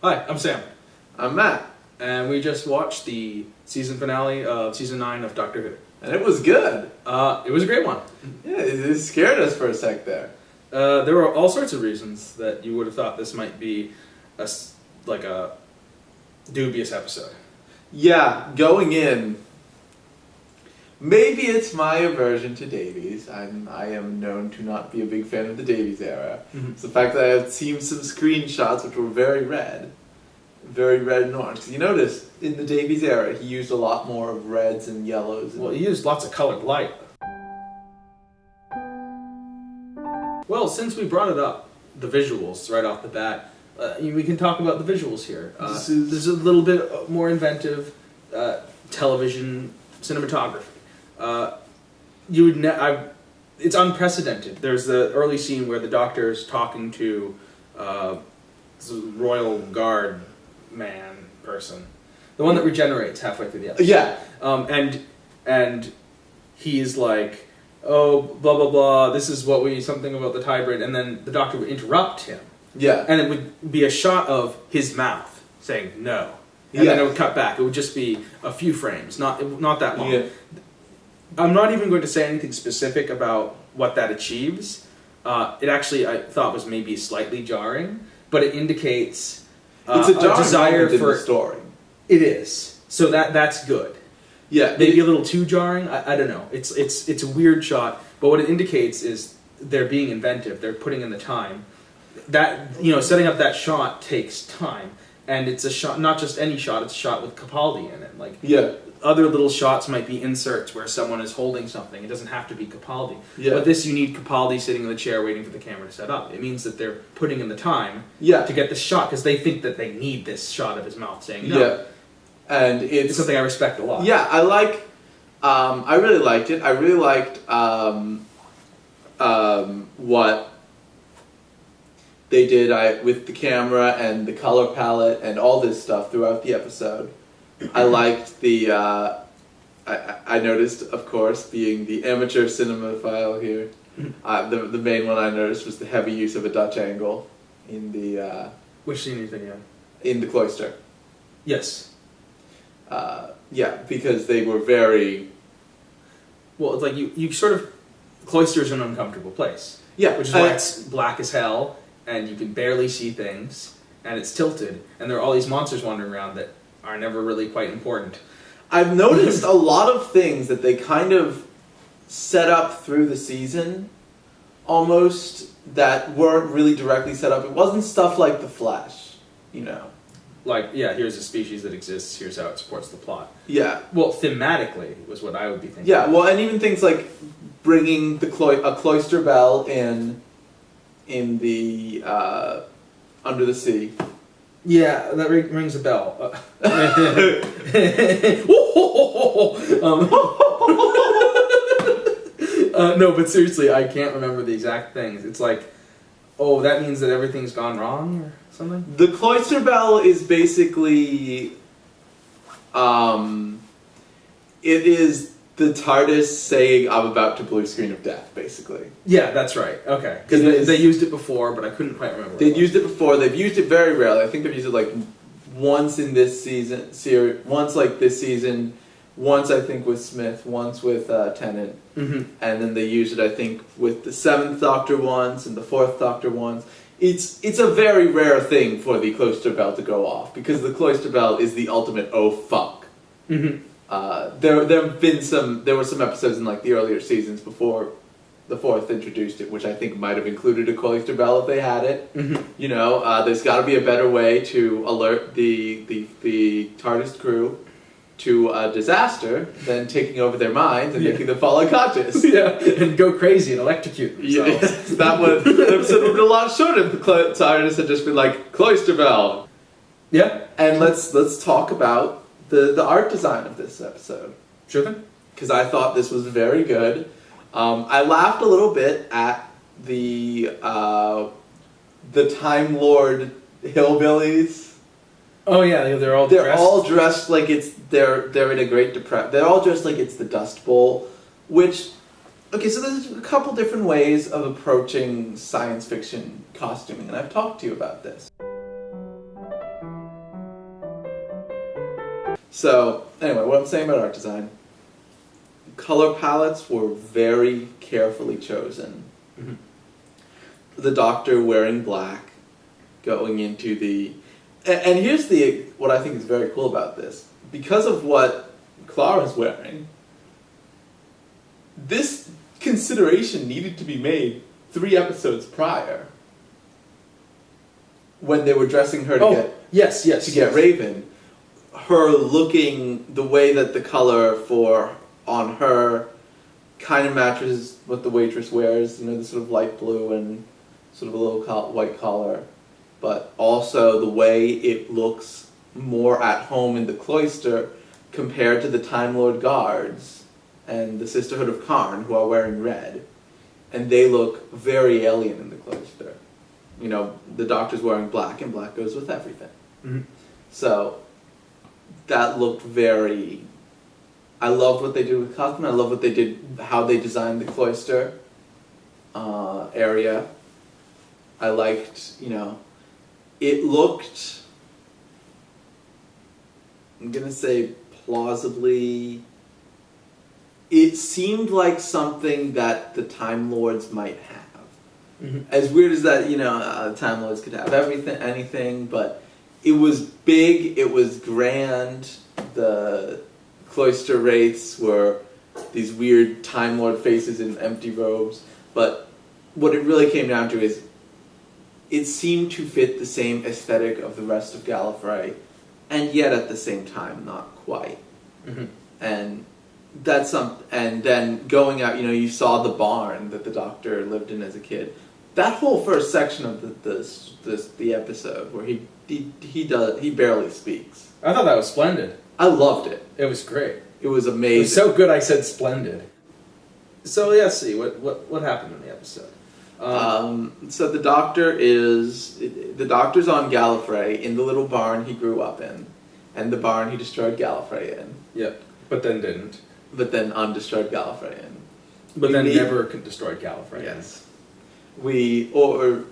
Hi, I'm Sam, I'm Matt, and we just watched the season finale of season 9 of Doctor Who. and it was good. It was a great one. Yeah, it scared us for a sec there. There were all sorts of reasons that you would have thought this might be a dubious episode. Yeah, going in, maybe it's my aversion to Davies. I am known to not be a big fan of the Davies era. Mhm. It's the fact that I have seen some screenshots which were very red and orange. 'Cause you notice in the Davies era, he used a lot more of reds and yellows. Well, he used lots of colored light. Well, since we brought it up, the visuals right off the bat, we can talk about the visuals here. There's a little bit more inventive television cinematography. It's unprecedented. There's the early scene where the Doctor's talking to the Royal Guard person, the one that regenerates halfway through the episode. Yeah. And he's like, oh, blah blah blah. This is something about the Tybrid, and then the Doctor would interrupt him. Yeah. And it would be a shot of his mouth saying no. And then it would cut back. It would just be a few frames, not that long. Yeah. I'm not even going to say anything specific about what that achieves. It actually, I thought, was maybe slightly jarring, but it indicates It's a jarring desire moment in for the story. It is. So that's good. Yeah. Maybe a little too jarring. I don't know. It's a weird shot, but what it indicates is they're being inventive. They're putting in the time. That, setting up that shot takes time, and it's a shot, not just any shot. It's a shot with Capaldi in it. Like, Yeah. other little shots might be inserts where someone is holding something. It doesn't have to be Capaldi. Yeah. But this, you need Capaldi sitting in the chair waiting for the camera to set up. It means that they're putting in the time Yeah. to get the shot because they think that they need this shot of his mouth saying no. Yeah. And It's something I respect a lot. Yeah, I really liked it. I really liked what they did with the camera and the color palette and all this stuff throughout the episode. I liked the. I noticed, of course, being the amateur cinemaphile here, the main one I noticed was the heavy use of a Dutch angle in the Which scene are you thinking of? in the cloister. Yes. Yeah, because they were very. Well, it's like you sort of... Cloister's an uncomfortable place. Yeah, Which is why it's black as hell, and you can barely see things, and it's tilted, and there are all these monsters wandering around that are never really quite important. I've noticed a lot of things that they kind of set up through the season, almost, that weren't really directly set up. It wasn't stuff like The Flash, Like, yeah, here's a species that exists, here's how it supports the plot. Yeah. Well, thematically was what I would be thinking. Yeah, well, and even things like bringing a cloister bell in the Under the Sea. Yeah, that rings a bell. No, but seriously, I can't remember the exact things. It's like, oh, that means that everything's gone wrong or something? The cloister bell is basically, it is the TARDIS saying, I'm about to blue screen of death, basically. Yeah, that's right. Okay. Because they used it before, but I couldn't quite remember. They've used it before. They've used it very rarely. I think they've used it like once in this season, once like this season, once I think with Smith, once with Tennant, and then they used it I think with the 7th Doctor once and the 4th Doctor once. It's a very rare thing for the cloister bell to go off because the cloister bell is the ultimate oh fuck. There were some episodes in like the earlier seasons before the 4th introduced it, which I think might have included a cloister bell if they had it. There's got to be a better way to alert the TARDIS crew to a disaster than taking over their minds and making them fall unconscious. Yeah, and go crazy and electrocute themselves. Yeah, the episode would have been a lot shorter if the TARDIS had just been like cloister bell. Yeah, and let's talk about the art design of this episode. Sure thing. Because I thought this was very good. I laughed a little bit at the Time Lord hillbillies. Oh yeah, they're all dressed like they're in a Great Depression. They're all dressed like it's the Dust Bowl, which, okay, so there's a couple different ways of approaching science fiction costuming, and I've talked to you about this. So, anyway, what I'm saying about art design, color palettes were very carefully chosen. Mhm. The Doctor wearing black, going into the... And here's what I think is very cool about this. Because of what Clara's wearing, this consideration needed to be made 3 episodes prior, when they were dressing her to get Raven. Her looking the way that the color on her kind of matches what the waitress wears, the sort of light blue and sort of a little white collar, but also the way it looks more at home in the cloister compared to the Time Lord guards and the Sisterhood of Karn, who are wearing red, and they look very alien in the cloister. The Doctor's wearing black, and black goes with everything. Mm-hmm. So that looked very... I loved what they did with costume. I love what they did, how they designed the cloister area. I liked, it looked, I'm going to say plausibly, it seemed like something that the Time Lords might have. Mm-hmm. As weird as that, Time Lords could have anything, but it was big, it was grand. The cloister wraiths were these weird Time Lord faces in empty robes, but what it really came down to is it seemed to fit the same aesthetic of the rest of Gallifrey, and yet at the same time not quite. Mm-hmm. And and then going out, you saw the barn that the Doctor lived in as a kid. That whole first section of the episode where he barely speaks. I thought that was splendid. I loved it. It was great. It was amazing. It was so good I said splendid. So let's see, what happened in the episode? So the Doctor's on Gallifrey in the little barn he grew up in, and the barn he destroyed Gallifrey in. Yep, but then didn't. But then undestroyed Gallifrey in. But then never destroyed Gallifrey. Yes. Or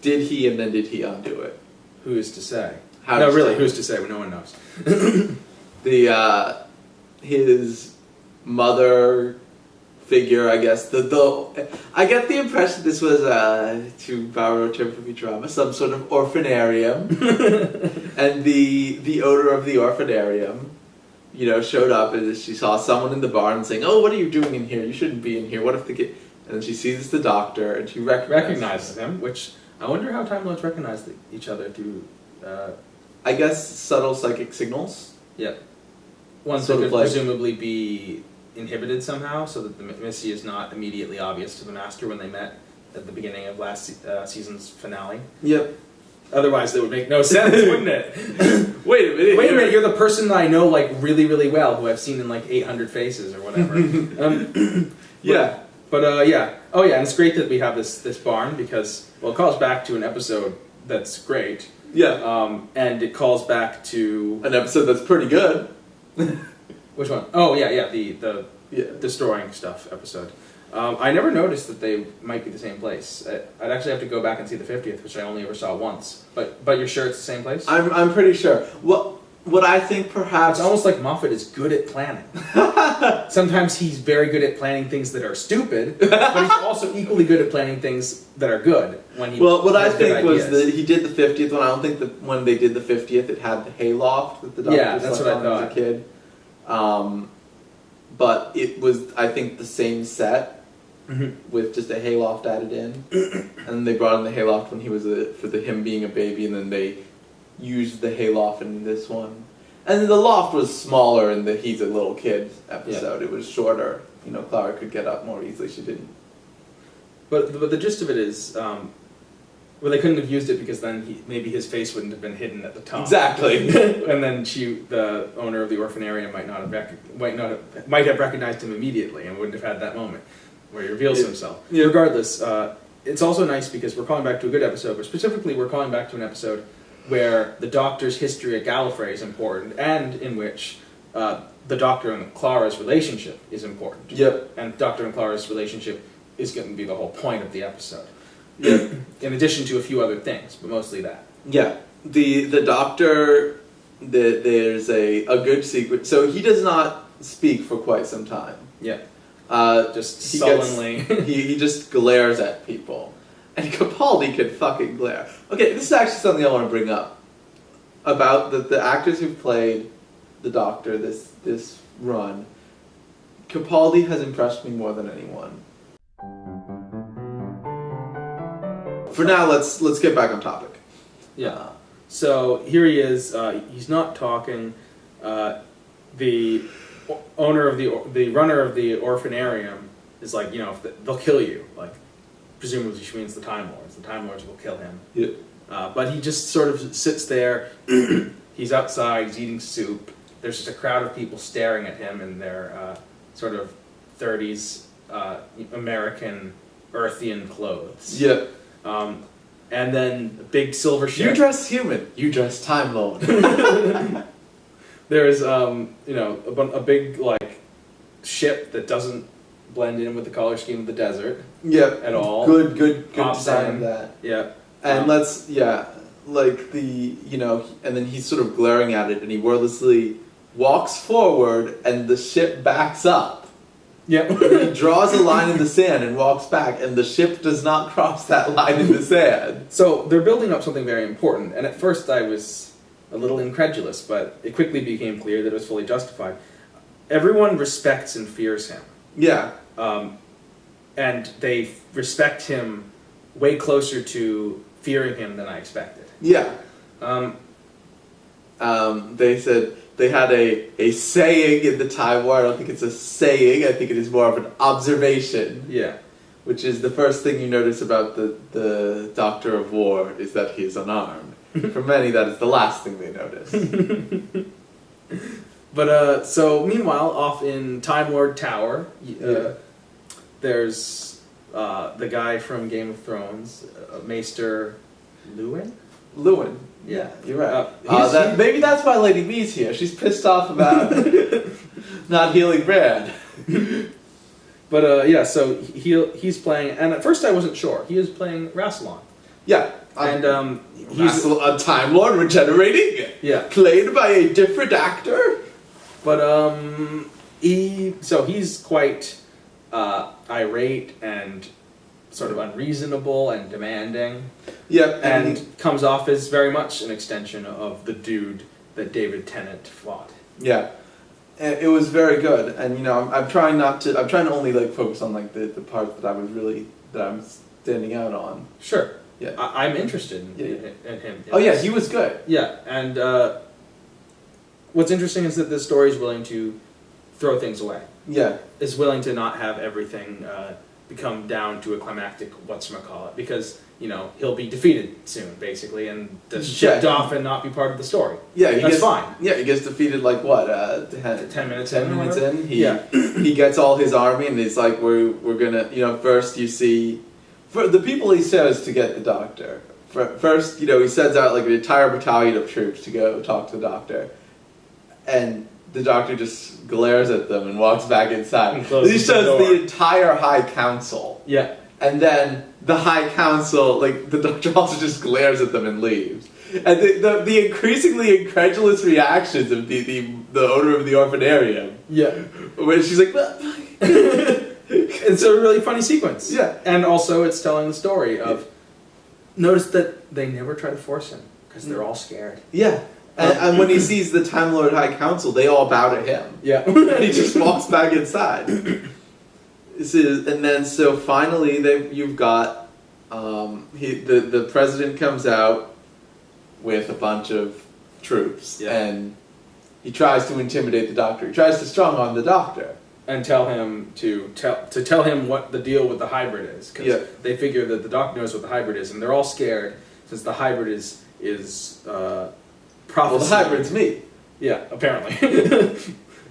did he, and then did he undo it? Who is to say? Really, who's to say? No one knows. His mother figure, I guess. I get the impression this was, to borrow a term from Futurama, some sort of orphanarium, and the owner of the orphanarium, showed up and she saw someone in the barn saying, "Oh, what are you doing in here? You shouldn't be in here. What if the kid?" And then she sees the Doctor and she recognizes him. Which I wonder how Time Lords recognize each other through. I guess subtle psychic signals. Yep. Ones that could presumably be inhibited somehow, so that the Missy is not immediately obvious to the Master when they met at the beginning of last season's finale. Yep. Otherwise, that would make no sense, wouldn't it? Wait a minute. You're the person that I know really, really well, who I've seen in 800 faces or whatever. Yeah. But yeah. Oh yeah, and it's great that we have this barn because, well, it calls back to an episode that's great. Yeah. And it calls back to an episode that's pretty good. Which one? Oh yeah, the destroying stuff episode. I never noticed that they might be the same place. I'd actually have to go back and see the 50th, which I only ever saw once. But you're sure it's the same place? I'm pretty sure. What I think perhaps... It's almost like Moffat is good at planning. Sometimes he's very good at planning things that are stupid, but he's also equally good at planning things that are good. What I think was that he did the 50th one. I don't think that when they did the 50th it had the hayloft that the Doctor that's what I thought. as a kid. But it was, I think, the same set. Mm-hmm. With just a hayloft added in, and they brought in the hayloft when he was him being a baby, and then they used the hayloft in this one. And the loft was smaller in the he's a little kid episode. Yeah. It was shorter. Clara could get up more easily. She didn't. But the gist of it is, they couldn't have used it because then maybe his face wouldn't have been hidden at the top. Exactly. And then the owner of the orphanarium might have recognized him immediately and wouldn't have had that moment where he reveals himself. Yeah. Regardless, it's also nice because we're calling back to a good episode, but specifically we're calling back to an episode where the Doctor's history at Gallifrey is important, and in which the Doctor and Clara's relationship is important. Yep. And Doctor and Clara's relationship is going to be the whole point of the episode. Yep. In addition to a few other things, but mostly that. Yeah. The Doctor there's a good sequence. So he does not speak for quite some time. Yeah. Just He sullenly. he just glares at people. And Capaldi could fucking glare. Okay, this is actually something I want to bring up. About the actors who played the Doctor this run. Capaldi has impressed me more than anyone. For now, let's get back on topic. Yeah. So here he is. He's not talking. The owner of the runner of the orphanarium is like, they'll kill you. Like, presumably she means the Time Lords. The Time Lords will kill him. Yeah. But he just sort of sits there. He's outside. He's eating soup. There's just a crowd of people staring at him in their sort of 30s American Earthian clothes. Yeah. And then a big silver ship. You dress human. You dress Time Lord. There's a big ship that doesn't blend in with the color scheme of the desert. Yeah. At all. Good Pop design sign. of that. Yeah. And and then he's sort of glaring at it, and he wordlessly walks forward, and the ship backs up. Yeah. And he draws a line in the sand and walks back, and the ship does not cross that line in the sand. So they're building up something very important, and at first I was a little incredulous, but it quickly became clear that it was fully justified. Everyone respects and fears him. Yeah. And they respect him way closer to fearing him than I expected. Yeah. They said they had a saying in the Time War. I don't think it's a saying. I think it is more of an observation. Yeah. Which is the first thing you notice about the Doctor of War is that he is unarmed. For many, that is the last thing they notice. But so meanwhile, off in Time Lord Tower, there's the guy from Game of Thrones, Maester Luwin. Lewin. Yeah, You're right. Maybe maybe that's why Lady B's here. She's pissed off about not healing Brad. But so he's playing, and at first I wasn't sure. He is playing Rassilon. Yeah. And he's a Time Lord regenerating. Yeah. Played by a different actor. But he's quite irate and sort of unreasonable and demanding. Yep, and comes off as very much an extension of the dude that David Tennant fought. Yeah, and it was very good. And I'm trying to only focus on the part that I'm standing out on. Sure. Yeah, I'm interested in him. Oh yeah, he was good. Yeah, and what's interesting is that this story is willing to throw things away. Yeah, is willing to not have everything become down to a climactic whatchamacallit, because he'll be defeated soon, basically, and shipped off and not be part of the story. Yeah, that's fine. Yeah, he gets defeated 10 minutes in. He gets all his army, and it's like we're gonna first you see for the people he says to get the Doctor. First, he sends out an entire battalion of troops to go talk to the Doctor, and the Doctor just glares at them and walks back inside. He shows the entire High Council. Yeah. And then the High Council, the Doctor also just glares at them and leaves. And the increasingly incredulous reactions of the owner of the orphanarium. Yeah. Where she's like, it's a really funny sequence. Yeah. And also it's telling the story of, notice that they never try to force him, because they're all scared. Yeah. And when he sees the Time Lord High Council, they all bow to him. Yeah. And he just walks back inside. And then, so finally, you've got the president comes out with a bunch of troops, and he tries to intimidate the Doctor. He tries to strong arm the Doctor. And tell him to tell him what the deal with the hybrid is, because they figure that the Doctor knows what the hybrid is, and they're all scared since the hybrid is prophecy. Well, the hybrid's me. Yeah, apparently.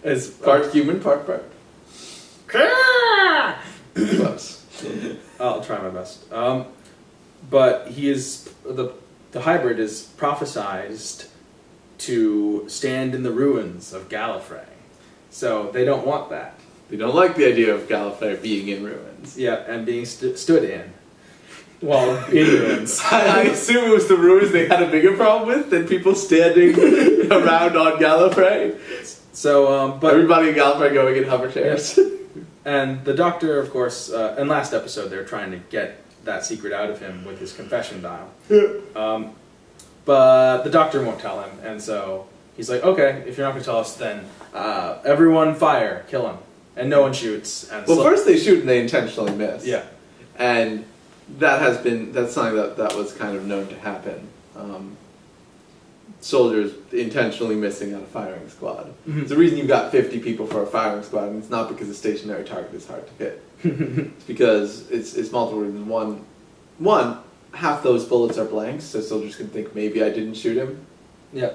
As part human, part bird. Close. I'll try my best. But he is the hybrid is prophesized to stand in the ruins of Gallifrey, so they don't want that. They don't like the idea of Gallifrey being in ruins. Yeah, and being stood in. Well, in ruins. I assume it was the ruins they had a bigger problem with than people standing around on Gallifrey. So, but Everybody in Gallifrey going in hover chairs. and the Doctor, of course, in last episode, they're trying to get that secret out of him with his confession dial. But the Doctor won't tell him, and so he's like, okay, if you're not going to tell us, then everyone fire, kill him. And no one shoots. And Well, first they shoot and they intentionally miss. Yeah. And that's something that was kind of known to happen. Soldiers intentionally missing on a firing squad. Mhm. It's the reason you've got 50 people for a firing squad, and it's not because a stationary target is hard to hit. It's because it's multiple reasons. One, half those bullets are blanks, so soldiers can think maybe I didn't shoot him. Yeah.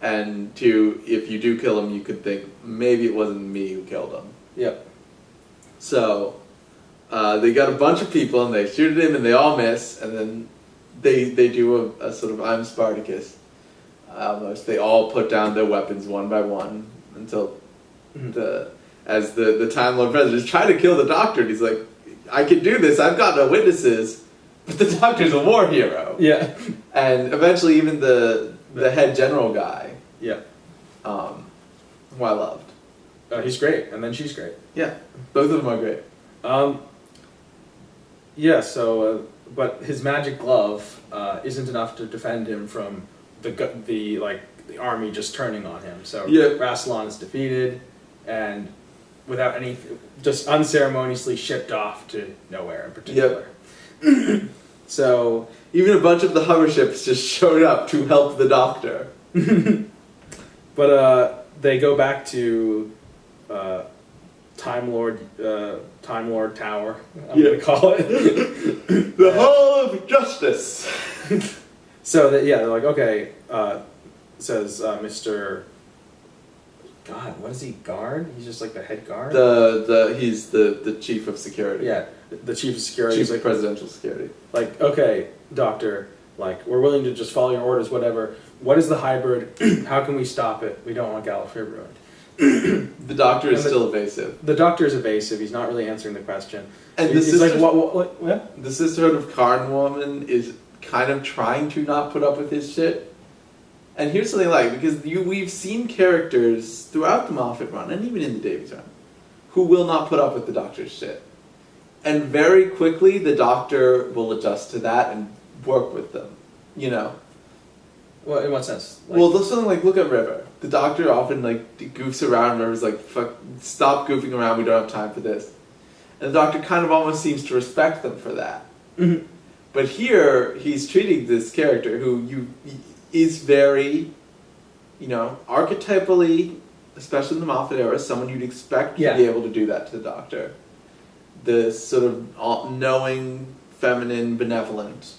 And two, if you do kill him, you could think maybe it wasn't me who killed him. Yeah. So they got a bunch of people and they shoot at him and they all miss, and then they do a sort of I'm Spartacus. Almost, they all put down their weapons one by one until as the Time Lord President is trying to kill the Doctor, and he's like, I can do this, I've got no witnesses, but the Doctor's a war hero. Yeah. And eventually even the head general guy, Yeah. who I loved. He's great, and then she's great. Yeah, both of them are great. Yeah, so, but his magic glove isn't enough to defend him from the army just turning on him. So Yeah. Rassilon is defeated, and without any, just unceremoniously shipped off to nowhere in particular. So Even a bunch of the hover ships just showed up to help the Doctor. but they go back to Time Lord Tower, I'm gonna call it. The Hall of Justice. So they're like, okay, says Mr. God, what is he, guard? He's just like the head guard? He's the chief of security. Yeah, the chief of security. Chief He's of like, presidential security. like, okay, Doctor, like, we're willing to just follow your orders, whatever. What is the hybrid? How can we stop it? We don't want Gallifrey ruined. The Doctor is still evasive. The Doctor is evasive. He's not really answering the question. And He's like, what? The Sisterhood of Karn woman is kind of trying to not put up with his shit. And here's something because we've seen characters throughout the Moffat run, and even in the Davies run, who will not put up with the Doctor's shit. And very quickly, the Doctor will adjust to that and work with them, you know? Well, in what sense? Like, Well, there's something look at River. The Doctor often, goofs around, River's like, fuck, stop goofing around, we don't have time for this. And the Doctor kind of almost seems to respect them for that. Mhm. But here, he's treating this character who is very, archetypally, especially in the Moffat era, someone you'd expect to be able to do that to the Doctor. This sort of knowing, feminine, benevolent.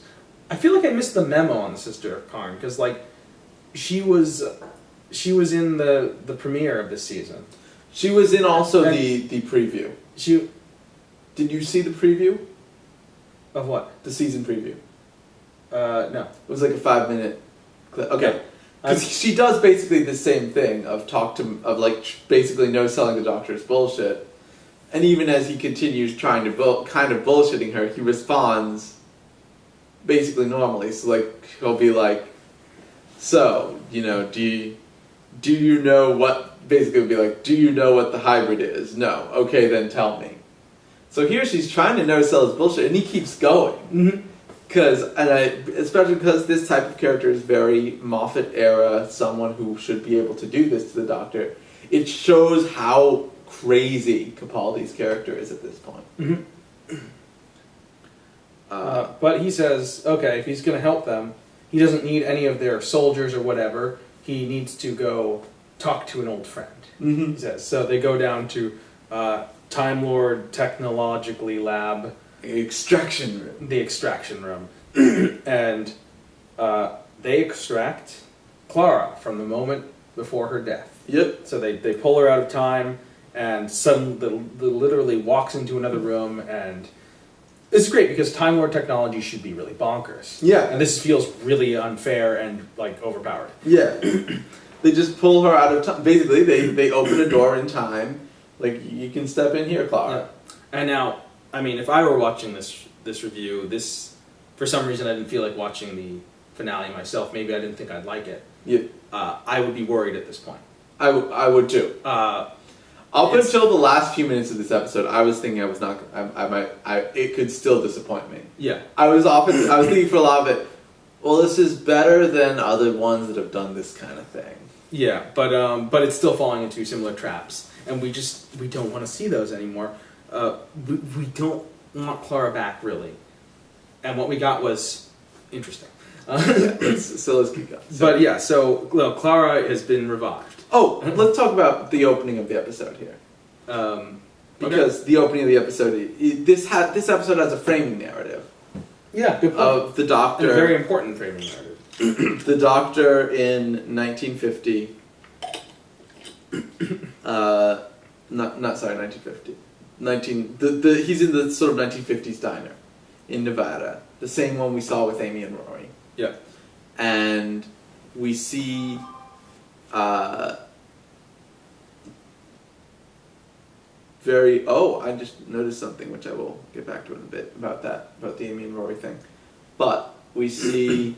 I feel like I missed the memo on the Sister of Karn, because, she was in the premiere of this season. She was in also the preview. Did you see the preview? Of what? The season preview. No. It was like a 5-minute clip. Okay. Because she does basically the same thing of basically no selling the Doctor is bullshit. And even as he continues trying to kind of bullshitting her, he responds basically normally. So he'll be like, so, do you know what, basically it'll be like, do you know what the hybrid is? No. Okay, then tell me. So here she's trying to no-sell his bullshit, and he keeps going. Mm-hmm. Especially because this type of character is very Moffat-era, someone who should be able to do this to the Doctor. It shows how crazy Capaldi's character is at this point. Mm-hmm. But he says, okay, if he's going to help them, he doesn't need any of their soldiers or whatever. He needs to go talk to an old friend, he says. So they go down to Time Lord Technologically Lab. The extraction room. And they extract Clara from the moment before her death. Yep. So they pull her out of time, and suddenly literally walks into another room, and it's great because Time Lord technology should be really bonkers. Yeah. And this feels really unfair and overpowered. Yeah. They just pull her out of time. Basically, they open a door in time. You can step in here, Clara. Yeah. And now, if I were watching this review, for some reason I didn't feel like watching the finale myself. Maybe I didn't think I'd like it. Yeah. I would be worried at this point. I would too. Up until the last few minutes of this episode, I was thinking it could still disappoint me. Yeah. I was thinking for a lot of it, well, this is better than other ones that have done this kind of thing. Yeah, but it's still falling into similar traps, and we don't want to see those anymore. We don't want Clara back, really, and what we got was interesting. Let's keep going. But yeah, so Clara has been revived. Oh, let's talk about the opening of the episode here. Because the opening of the episode, this episode has a framing narrative. Yeah, good point. Of the Doctor. And a very important framing narrative. The Doctor in 1950. Not sorry, 1950. He's in the sort of 1950s diner in Nevada, the same one we saw with Amy and Rory. Yeah. And we see I just noticed something which I will get back to in a bit about the Amy and Rory thing. But we see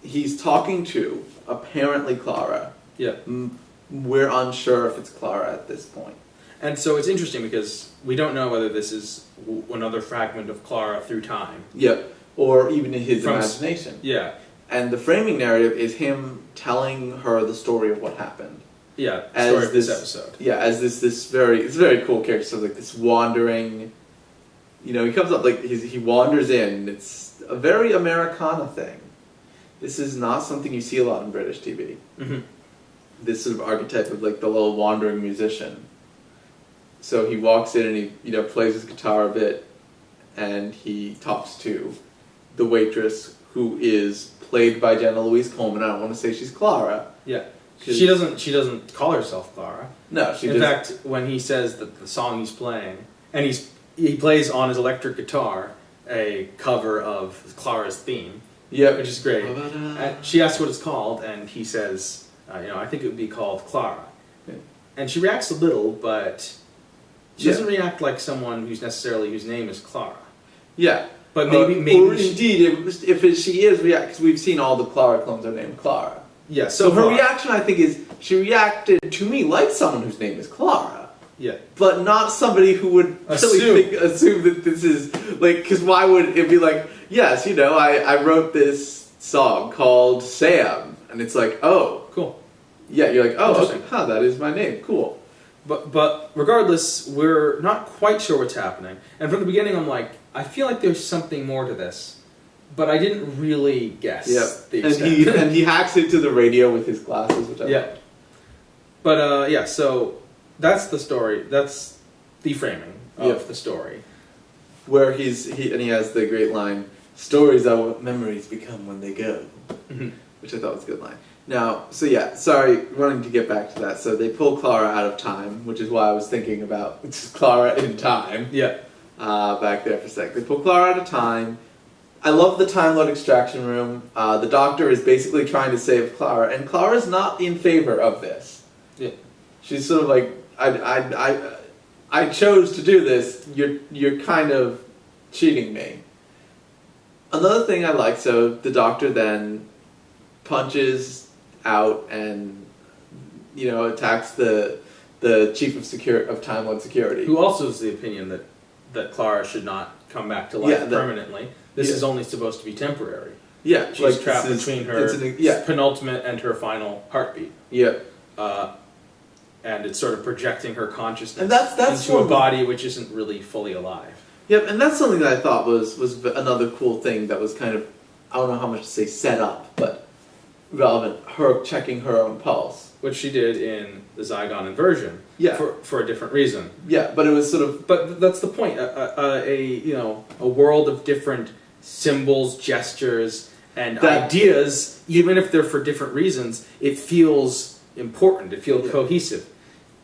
he's talking to apparently Clara. Yeah. We're unsure if it's Clara at this point. And so it's interesting because we don't know whether this is another fragment of Clara through time. Yep. Or even in his imagination. Yeah. And the framing narrative is him telling her the story of what happened. Yeah, the story of this episode. Yeah, as it's a very cool character. So like this wandering, he comes up like he wanders in. It's a very Americana thing. This is not something you see a lot in British TV. Mm-hmm. This sort of archetype of like the little wandering musician. So he walks in and he plays his guitar a bit, and he talks to the waitress who is played by Jenna Louise Coleman. I don't want to say she's Clara. Yeah. She doesn't call herself Clara. No, In fact, when he says that the song he's playing, and he plays on his electric guitar a cover of Clara's theme, which is great. And she asks what it's called, and he says, I think it would be called Clara. Yeah. And she reacts a little, but she doesn't react like someone whose name is Clara. Yeah. But maybe or indeed, if she is because we've seen all the Clara clones are named Clara. Yeah. So her reaction, I think, is she reacted to me like someone whose name is Clara. Yeah. But not somebody who would assume that this is because why would it be like? Yes, I wrote this song called Sam, and it's like, oh, cool. Yeah, you're like, oh, okay, that is my name. Cool. But regardless, we're not quite sure what's happening. And from the beginning, I'm like, I feel like there's something more to this. But I didn't really guess the extent. And he hacks into the radio with his glasses, which I love. But, so that's the story. That's the framing of the story. Where he has the great line, stories are what memories become when they go. Mm-hmm. Which I thought was a good line. Now, sorry, wanting to get back to that. So they pull Clara out of time, which is why I was thinking about Clara in time. Yeah. Back there for a sec. They pull Clara out of time. I love the Time Lord extraction room. The Doctor is basically trying to save Clara, and Clara's not in favor of this. Yeah. She's sort of like, I chose to do this. You're kind of cheating me. Another thing I like, so the Doctor then punches out and attacks the chief of Time Lord Security, who also is the opinion that Clara should not come back to life permanently. This is only supposed to be temporary. Yeah, she's trapped between her penultimate and her final heartbeat. Yeah, and it's sort of projecting her consciousness and that's into a body which isn't really fully alive. Yep, and that's something that I thought was another cool thing that was kind of, I don't know how much to say set up, but relevant. Her checking her own pulse, which she did in the Zygon inversion. Yeah, for a different reason. Yeah, but it was sort of. But that's the point. A world of different symbols, gestures, and ideas. Even if they're for different reasons, it feels important. It feels cohesive.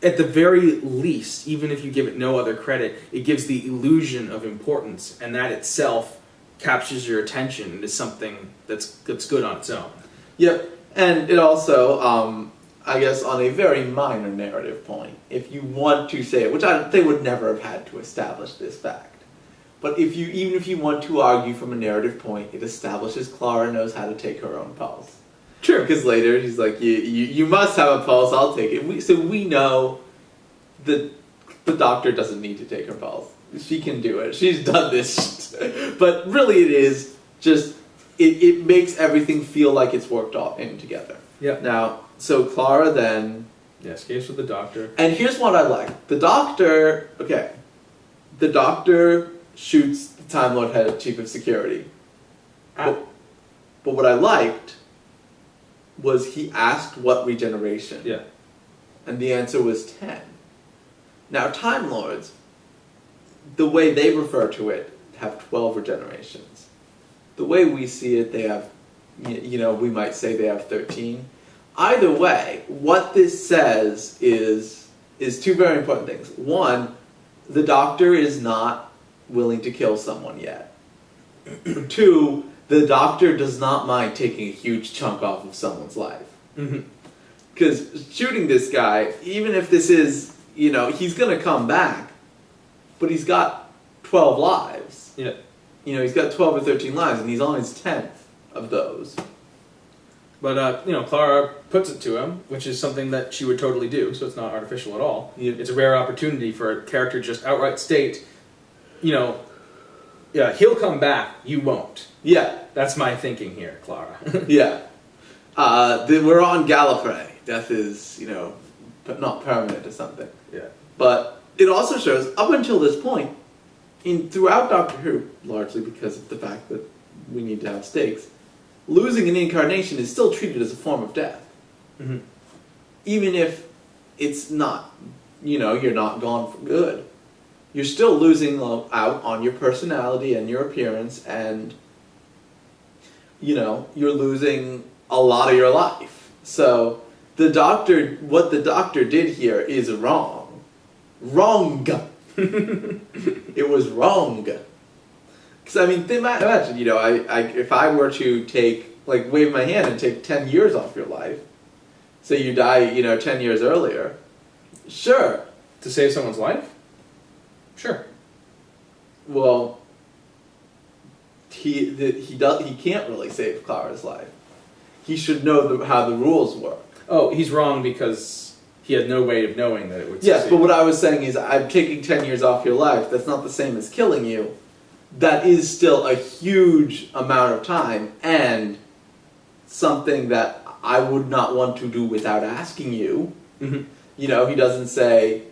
At the very least, even if you give it no other credit, it gives the illusion of importance, and that itself captures your attention and is something that's good on its own. Yep, and it also, I guess, on a very minor narrative point, if you want to say it, which they would never have had to establish this fact, but even if you want to argue from a narrative point, it establishes Clara knows how to take her own pulse. Sure. Because later he's like, you must have a pulse, I'll take it. So we know that the doctor doesn't need to take her pulse. She can do it. She's done this. But really it is just, it makes everything feel like it's worked all in together. Yeah. Now, so Clara then... Yeah, escapes with the doctor. And here's what I like. The doctor shoots the Time Lord head chief of security. But what I liked was he asked what regeneration. Yeah. And the answer was 10. Now, Time Lords, the way they refer to it, have 12 regenerations. The way we see it, they have, we might say they have 13. Either way, what this says is two very important things. One, the doctor is not willing to kill someone yet. Two, the doctor does not mind taking a huge chunk off of someone's life. Because shooting this guy, even if this is, he's going to come back, but he's got 12 lives. Yeah. He's got 12 or 13 lives, and he's on his 10th of those. But, Clara puts it to him, which is something that she would totally do, so it's not artificial at all. Yeah. It's a rare opportunity for a character to just outright state, yeah, he'll come back, you won't. Yeah. That's my thinking here, Clara. Yeah. We're on Gallifrey. Death is, not permanent or something. Yeah. But it also shows, up until this point, throughout Doctor Who, largely because of the fact that we need to have stakes, losing an incarnation is still treated as a form of death. Even if it's not, you're not gone for good. You're still losing out on your personality and your appearance, and, you're losing a lot of your life. So, what the Doctor did here is wrong. Wrong! It was wrong. Because, imagine, if I were to wave my hand and take 10 years off your life, say you die, 10 years earlier, sure. To save someone's life? Sure. Well, he can't really save Clara's life. He should know how the rules work. Oh, he's wrong because he had no way of knowing that it would Yes, succeed. but what I was saying is, I'm taking 10 years off your life. That's not the same as killing you. That is still a huge amount of time, and something that I would not want to do without asking you. He doesn't say,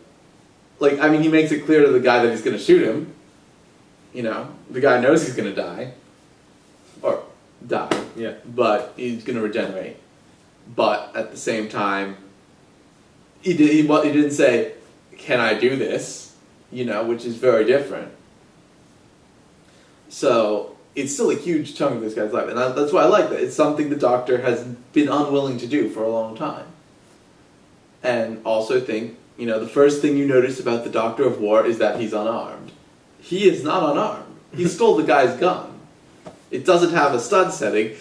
he makes it clear to the guy that he's going to shoot him. The guy knows he's going to die. Or die. Yeah. But he's going to regenerate. But at the same time, he didn't say, can I do this? Which is very different. So, it's still a huge chunk of this guy's life. And that's why I like that. It's something the Doctor has been unwilling to do for a long time. And also think, the first thing you notice about the Doctor of War is that he's unarmed. He is not unarmed. He stole the guy's gun. It doesn't have a stun setting.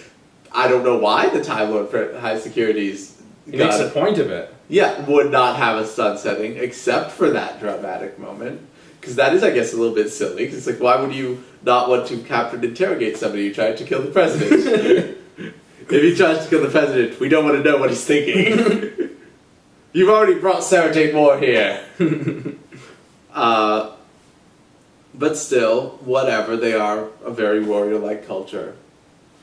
I don't know why the Time Lord for High Security's He makes a point of it. Yeah, would not have a stun setting, except for that dramatic moment. Because that is, I guess, a little bit silly. Because it's why would you not want to capture and interrogate somebody who tried to kill the president? If he tries to kill the president, we don't want to know what he's thinking. You've already brought Sarah J. Moore here. But still, whatever, they are a very warrior-like culture.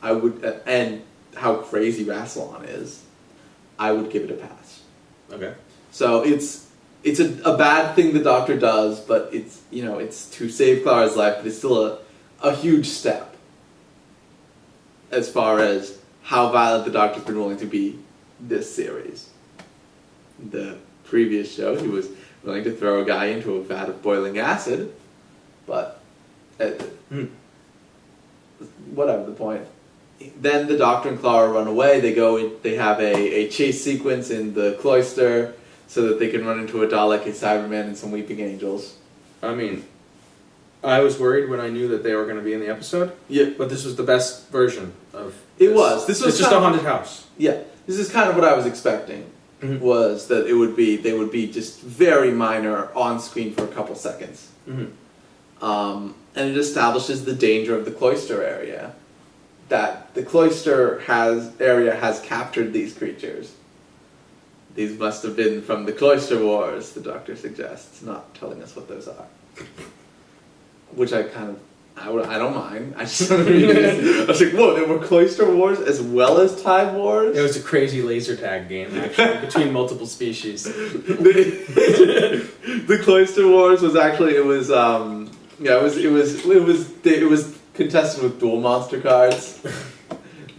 And how crazy Rassilon is, I would give it a pass. Okay. So it's a bad thing the Doctor does, but it's to save Clara's life, but it's still a huge step as far as how violent the Doctor's been willing to be this series. The previous show, he was willing to throw a guy into a vat of boiling acid, but whatever the point. Then the Doctor and Clara run away. They have a chase sequence in the cloister so that they can run into a Dalek, a Cyberman, and some Weeping Angels. I was worried when I knew that they were going to be in the episode. Yeah. But this was the best version of It this. was. This was it's just a haunted house. Yeah. This is kind of what I was expecting. Was that they would be just very minor on screen for a couple seconds. And it establishes the danger of the cloister area. that the cloister area has captured these creatures. These must have been from the Cloister Wars, the Doctor suggests, not telling us what those are. Which I don't mind. I just want to read it. I was like, whoa, there were Cloister Wars as well as Time Wars? It was a crazy laser tag game, actually, between multiple species. The Cloister Wars was actually, it was contested with dual monster cards.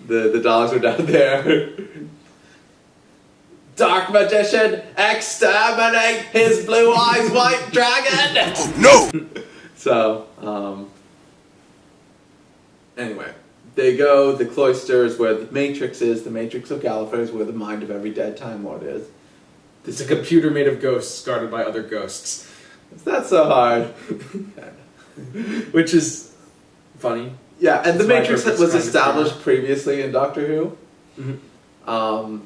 The dogs were down there. Dark Magician, exterminate his blue eyes white dragon! Oh no! So, anyway, they go, the cloister is where the Matrix is, the Matrix of Gallifrey is where the mind of every dead Time Lord is. It's a computer made of ghosts guarded by other ghosts. It's not so hard. Which is funny. Yeah, and the That's why Matrix purpose was kind of established previously in Doctor Who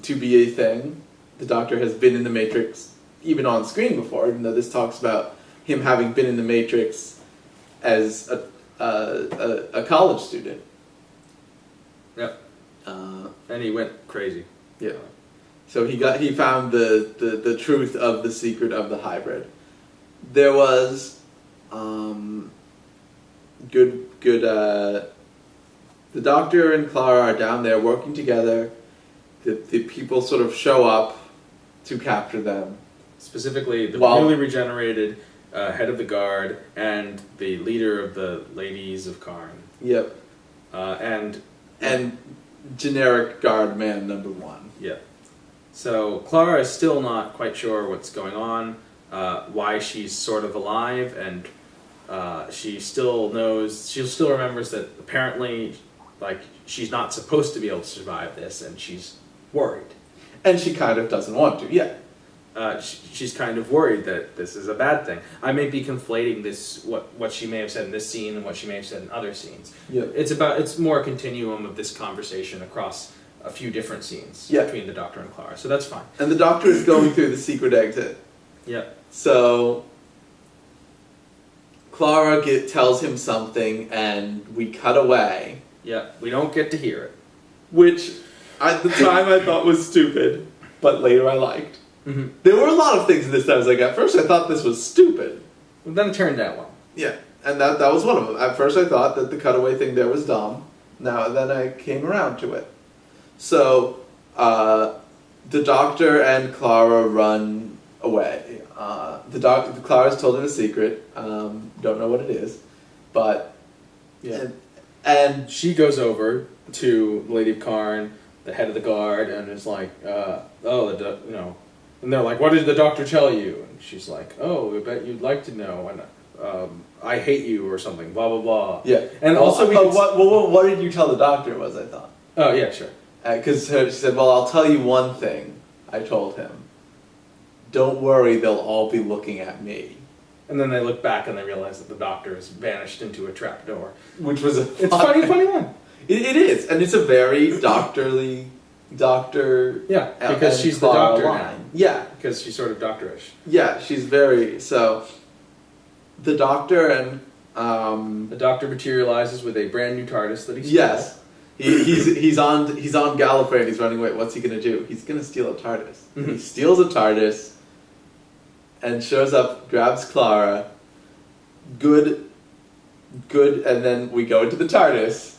to be a thing. The Doctor has been in the Matrix even on screen before, even though this talks about him having been in the Matrix as a college student. Yep. And he went crazy. Yeah. So he found the truth of the secret of the hybrid. There was the Doctor and Clara are down there working together. The people sort of show up to capture them. Specifically, the newly regenerated head of the guard and the leader of the Ladies of Karn. Yep. And generic guard man number 1. Yeah. So Clara is still not quite sure what's going on, why she's sort of alive, and she still remembers that apparently, like, she's not supposed to be able to survive this, and she's worried. And she kind of doesn't want to, yeah. She's kind of worried that this is a bad thing. I may be conflating this, what she may have said in this scene and what she may have said in other scenes. Yeah. It's more a continuum of this conversation across a few different scenes between the Doctor and Clara, so that's fine. And the Doctor is going through the secret exit. Yep. So Clara tells him something, and we cut away. Yeah, we don't get to hear it. Which, at the time, I thought was stupid, but later I liked. Mm-hmm. There were a lot of things in this that I was like, at first I thought this was stupid. Well, then it turned out well. Yeah, and that was one of them. At first I thought that the cutaway thing there was dumb. Then I came around to it. So, the Doctor and Clara run away. Clara's told him a secret. Don't know what it is, but yeah. And she goes over to Lady of Karn, the head of the guard, and is like, and they're like, "What did the Doctor tell you?" And she's like, "Oh, I bet you'd like to know." And I hate you or something. Blah blah blah. Yeah. And also, what did you tell the Doctor? Was I thought? Oh yeah, sure. Because she said, "Well, I'll tell you one thing." I told him, "Don't worry, they'll all be looking at me." And then they look back and they realize that the Doctor has vanished into a trapdoor. Which was It's funny one. It is, and it's a very Doctor. Yeah, because she's the Doctor line. now. Yeah, Because she's sort of Doctorish. yeah, she's very so. The Doctor and The Doctor materializes with a brand new TARDIS that he stole. yes, he's on Gallifrey and he's running away. What's he gonna do? He's gonna steal a TARDIS. Mm-hmm. He steals a TARDIS and shows up, grabs Clara. Good, and then we go into the TARDIS,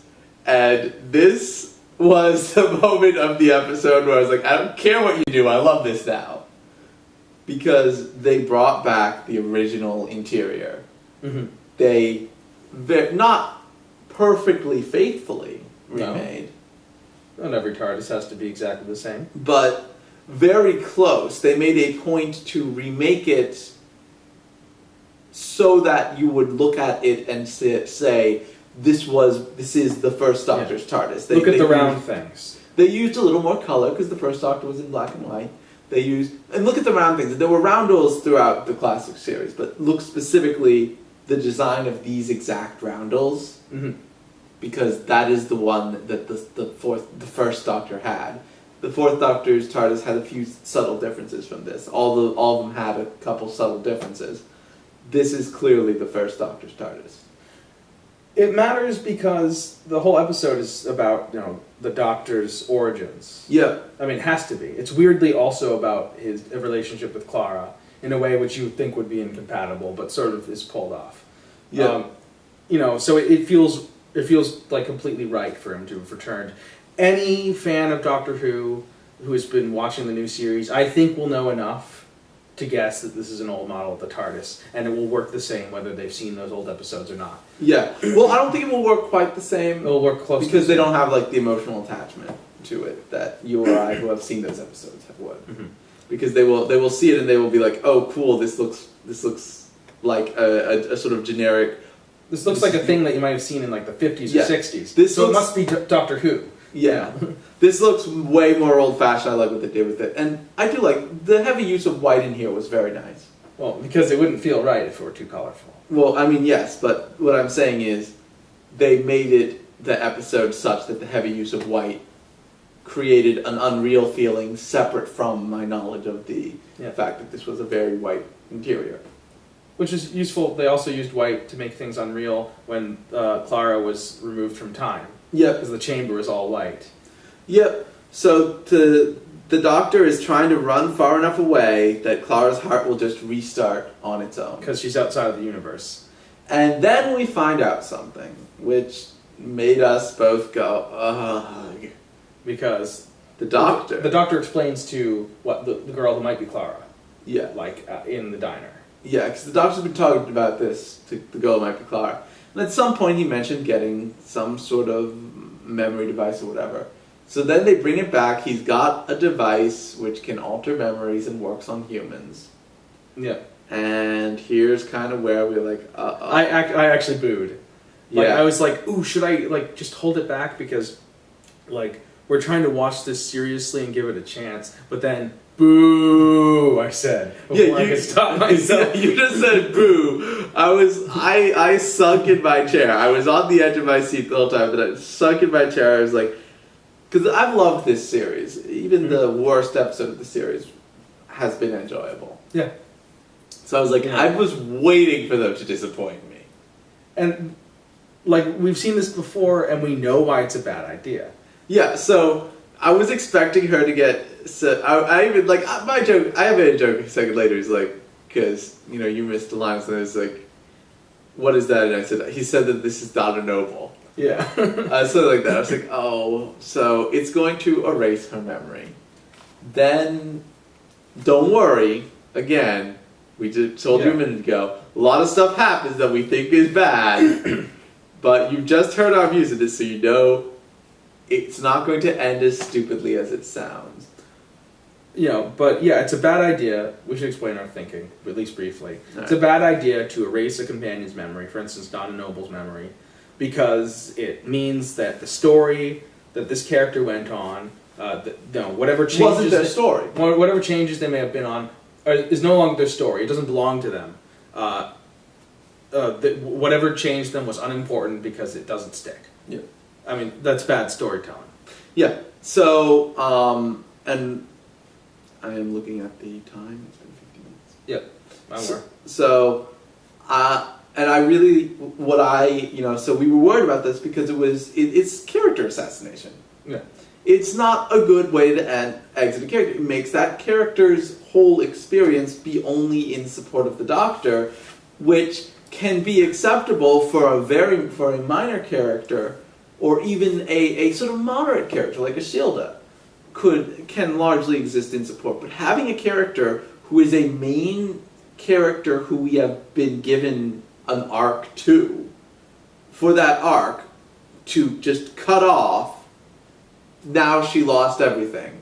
and this was the moment of the episode where I was like, I don't care what you do, I love this now. Because they brought back the original interior. Mm-hmm. They, not perfectly faithfully remade. Not every TARDIS has to be exactly the same. But very close. They made a point to remake it so that you would look at it and say this is the first Doctor's TARDIS. Look at the round things. They used a little more color because the first Doctor was in black and white. And look at the round things. There were roundels throughout the classic series, but look specifically the design of these exact roundels, because that is the one that the first Doctor had. The fourth Doctor's TARDIS had a few subtle differences from this. All of them had a couple subtle differences. This is clearly the first Doctor's TARDIS. It matters because the whole episode is about, the Doctor's origins. Yeah. I mean, it has to be. It's weirdly also about his relationship with Clara in a way which you would think would be incompatible, but sort of is pulled off. Yeah. So it feels like completely right for him to have returned. Any fan of Doctor Who has been watching the new series, I think will know enough to guess that this is an old model of the TARDIS, and it will work the same whether they've seen those old episodes or not. Yeah. Well, I don't think it will work quite the same. It will work close because to they don't have like the emotional attachment to it that you or I, who have seen those episodes, would. Mm-hmm. Because they will see it and they will be like, oh, cool, this looks like a sort of generic. This looks like a thing that you might have seen in like the 50s Yeah. or 60s. This So it looks- must be Doctor Who. Yeah. This looks way more old-fashioned. I like what they did with it, and I do like the heavy use of white in here was very nice. Well, because it wouldn't feel right if it were too colorful. Well, I mean, yes, but what I'm saying is they made it the episode such that the heavy use of white created an unreal feeling separate from my knowledge of the fact that this was a very white interior. Which is useful. They also used white to make things unreal when Clara was removed from time. Yep. Because the chamber is all white. Yep. So the Doctor is trying to run far enough away that Clara's heart will just restart on its own. Because she's outside of the universe. And then we find out something, which made us both go, ugh. Because The Doctor. The Doctor explains to the girl who might be Clara, Yeah. in the diner. Yeah, because the Doctor's been talking about this to the girl who might be Clara. And at some point he mentioned getting some sort of memory device or whatever. So then they bring it back. He's got a device which can alter memories and works on humans. Yeah. And here's kind of where we're like, uh-oh. I actually booed. Yeah. I was like, ooh, should I just hold it back because we're trying to watch this seriously and give it a chance, but then boo, I said before I could stop myself. You just said boo. I sunk in my chair. I was on the edge of my seat the whole time, but I sunk in my chair. I was like, because I've loved this series. Even the worst episode of the series has been enjoyable. Yeah. So I was like, Yeah. I was waiting for them to disappoint me. And we've seen this before, and we know why it's a bad idea. Yeah, so I was expecting her to get. So I even my joke. I have a joke a second later. He's like, because you missed the lines, and I was like, "What is that?" And I said, "He said that this is Donna Noble." Yeah. Something like that. I was like, "Oh, so it's going to erase her memory." Then, don't worry. Again, we just told you a minute ago. A lot of stuff happens that we think is bad, but you just heard our views of this, so you know. It's not going to end as stupidly as it sounds. But yeah, it's a bad idea. We should explain our thinking, at least briefly. All It's a bad idea to erase a companion's memory, for instance, Donna Noble's memory, because it means that the story that this character went on, whatever changes Wasn't their story. whatever changes they may have been on, is no longer their story. It doesn't belong to them. Whatever changed them was unimportant because it doesn't stick. Yeah. I mean, that's bad storytelling. Yeah. So, and I am looking at the time. It's been 50 minutes. Yep. So, and I really, so we were worried about this because it's character assassination. Yeah. It's not a good way to exit a character. It makes that character's whole experience be only in support of the Doctor, which can be acceptable for a minor character, or even a sort of moderate character like a Shilda can largely exist in support. But having a character who is a main character who we have been given an arc to, for that arc to just cut off, now she lost everything.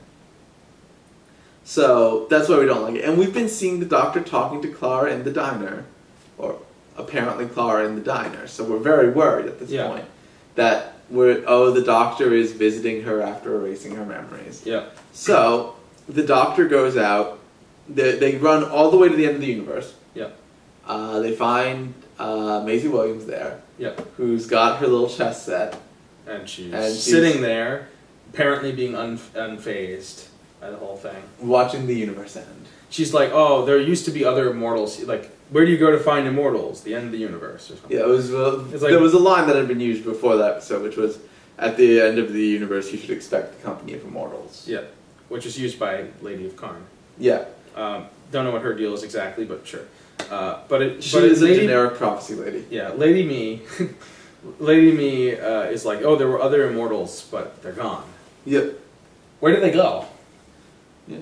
So that's why we don't like it. And we've been seeing the Doctor talking to Clara in the diner, or apparently Clara in the diner. So we're very worried at this point that the Doctor is visiting her after erasing her memories. Yeah. So the Doctor goes out. They run all the way to the end of the universe. Yeah. They find Maisie Williams there. Yeah. Who's got her little chess set. And she's sitting there, apparently being unfazed by the whole thing. Watching the universe end. she's like, oh, there used to be other immortals. Like, where do you go to find immortals? The end of the universe, or something. Yeah, it was. There was a line that had been used before that episode, which was, "At the end of the universe, you should expect the company of immortals." Yeah, which is used by Lady of Karn. Yeah. Don't know what her deal is exactly, but sure. She is a generic prophecy lady. Yeah, Lady Me. Lady Me is like, oh, there were other immortals, but they're gone. Yep. Where did they go? Yeah.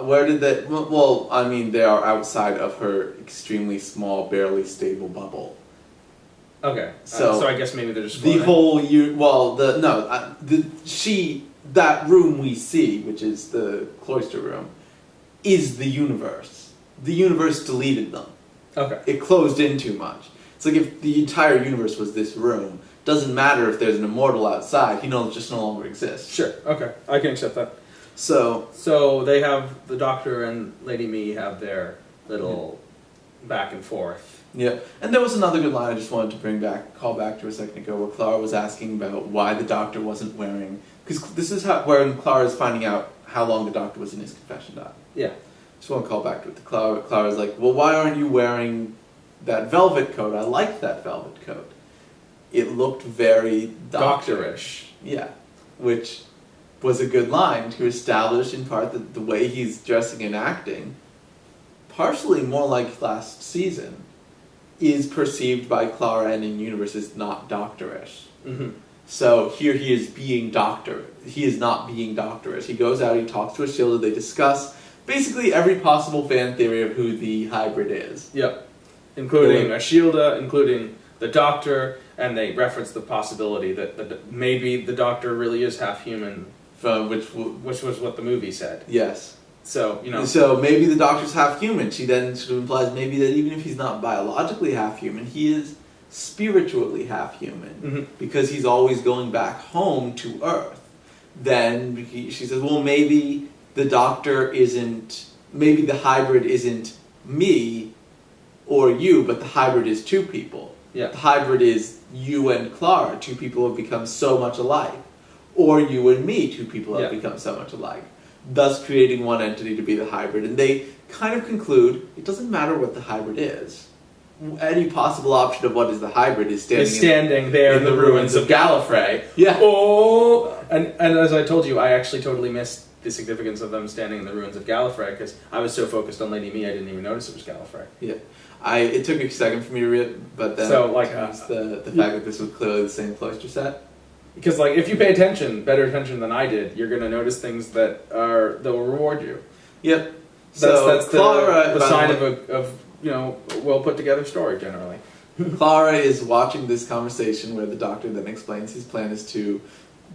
Where did they? Well, I mean, they are outside of her extremely small, barely stable bubble. Okay. So I guess maybe they're just the floating. whole that room we see, which is the cloister room, is the universe. The universe deleted them. Okay. It closed in too much. It's like if the entire universe was this room. Doesn't matter if there's an immortal outside. He just no longer exists. Sure. Okay. I can accept that. So they have the Doctor and Lady Me have their little back and forth. Yeah, and there was another good line I just wanted to call back to a second ago, where Clara was asking about why the Doctor wasn't wearing, because this is where Clara is finding out how long the Doctor was in his confession diary. Yeah. Just want to call back to it. Clara's like, well, why aren't you wearing that velvet coat? I liked that velvet coat. It looked very Doctorish. Yeah, which was a good line to establish in part that the way he's dressing and acting, partially more like last season, is perceived by Clara and in universe as not doctorish. Mm-hmm. So here he is being he is not being doctorish. He goes out, he talks to Ashilda, they discuss basically every possible fan theory of who the hybrid is. Yep. Including Ashilda, including the Doctor, and they reference the possibility that maybe the Doctor really is half human, which was what the movie said. Yes. So, So maybe the Doctor's half human. She then sort of implies maybe that even if he's not biologically half human, he is spiritually half human. Mm-hmm. Because he's always going back home to Earth. Then she says, well, maybe the Doctor maybe the hybrid isn't me or you, but the hybrid is two people. Yeah. The hybrid is you and Clara, two people who have become so much alike. Or you and me, two people who have become so much alike. Thus creating one entity to be the hybrid. And they kind of conclude, it doesn't matter what the hybrid is. Any possible option of what is the hybrid is standing there in the ruins of Gallifrey. Yeah. Oh! And as I told you, I actually totally missed the significance of them standing in the ruins of Gallifrey, because I was so focused on Lady Me, I didn't even notice it was Gallifrey. Yeah. It took me a second for me to read it, but then the fact that this was clearly the same cloister set. Because, if you pay better attention than I did, you're going to notice things that will reward you. Yep. That's Clara, the sign of a well put together story, generally. Clara is watching this conversation where the Doctor then explains his plan is to